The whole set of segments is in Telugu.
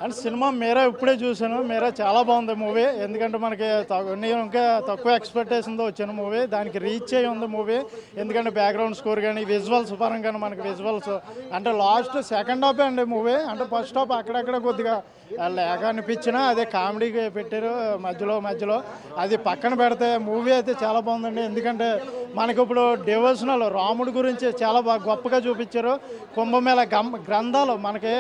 అండ్ సినిమా మేరా ఇప్పుడే చూసాను. మేరా చాలా బాగుంది మూవీ. ఎందుకంటే మనకి నేను ఇంకా తక్కువ ఎక్స్పెక్టేషన్తో వచ్చాను మూవీ. దానికి రీచ్ అయ్యి ఉంది మూవీ. ఎందుకంటే బ్యాక్గ్రౌండ్ స్కోర్ కానీ విజువల్స్ పరంగా మనకి విజువల్స్ అంటే లాస్ట్ సెకండ్ హాఫే అండి మూవీ. అంటే ఫస్ట్ హాఫ్ అక్కడక్కడ కొద్దిగా లేక అనిపించినా అదే కామెడీకి పెట్టారు మధ్యలో అది పక్కన పెడితే మూవీ అయితే చాలా బాగుందండి. ఎందుకంటే మనకి ఇప్పుడు డివోషనల్ రాముడి గురించి చాలా బాగా గొప్పగా చూపించారు. కుంభమేళ గ్రంథాలు మనకి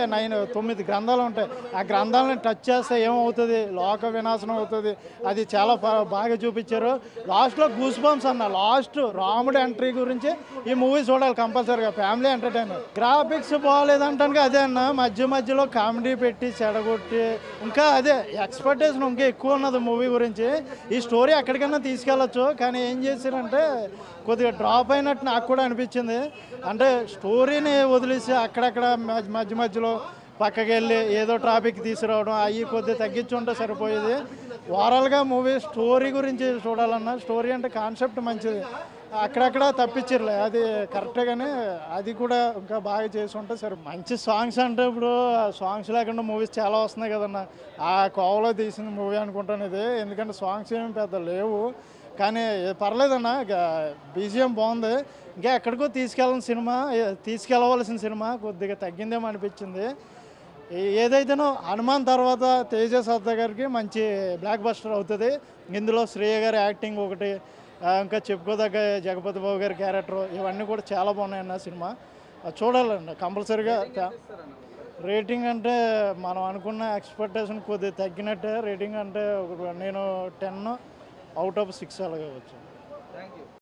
9 గ్రంథాలు ఉంటాయి. ఆ గ్రంథాలను టచ్ చేస్తే ఏమవుతుంది, లోక వినాశనం అవుతుంది, అది చాలా బాగా చూపించారు. లాస్ట్లో గూస్ బంప్స్ అన్న లాస్ట్ రాముడి ఎంట్రీ గురించి ఈ మూవీ చూడాలి కంపల్సరీగా. Family entertainer. గ్రాఫిక్స్ బాగాలేదంటానికి అదే అన్న మధ్యలో కామెడీ పెట్టి చెడగొట్టి ఇంకా అదే ఎక్స్పెక్టేషన్ ఇంకా ఎక్కువ ఉన్నది మూవీ గురించి. ఈ స్టోరీ ఎక్కడికైనా తీసుకెళ్ళచ్చు, కానీ ఏం చేశారంటే కొద్దిగా డ్రాప్ అయినట్టు నాకు కూడా అనిపించింది. అంటే స్టోరీని వదిలేసి అక్కడక్కడ మధ్యలో పక్కకి వెళ్ళి ఏదో ట్రాఫిక్ తీసుకురావడం అవి కొద్దిగా తగ్గించుంటే సరిపోయేది. ఓవరాల్గా మూవీ స్టోరీ గురించి చూడాలన్నా స్టోరీ అంటే కాన్సెప్ట్ మంచిది, అక్కడక్కడ తప్పించర్లే అది కరెక్టే, కానీ అది కూడా ఇంకా బాగా చేసి ఉంటే సరే. మంచి సాంగ్స్ అంటే ఇప్పుడు సాంగ్స్ లేకుండా మూవీస్ చాలా వస్తున్నాయి కదన్న, ఆ కోవలో తీసిన మూవీ అనుకుంటాను ఇది. ఎందుకంటే సాంగ్స్ ఏమి పెద్ద లేవు, కానీ పర్లేదన్న. బీజిఎం బాగుంది. ఇంకా ఎక్కడికో తీసుకెళ్ళవలసిన సినిమా కొద్దిగా తగ్గిందేమో అనిపించింది. ఏదైతేనో హనుమాన్ తర్వాత తేజ సత్తా గారికి మంచి బ్లాక్ బస్టర్ అవుతుంది. ఇందులో శ్రేయ గారి యాక్టింగ్ ఒకటి, ఇంకా చెప్పుకోదగ్గ జగపతి బాబు గారి క్యారెక్టర్, ఇవన్నీ కూడా చాలా బాగున్నాయన్న సినిమా. చూడాలండి కంపల్సరీగా. రేటింగ్ అంటే మనం అనుకున్న ఎక్స్పెక్టేషన్ కొద్దిగా తగ్గినట్టే రేటింగ్. అంటే నేను 10 out of 6 అలాగే వచ్చు.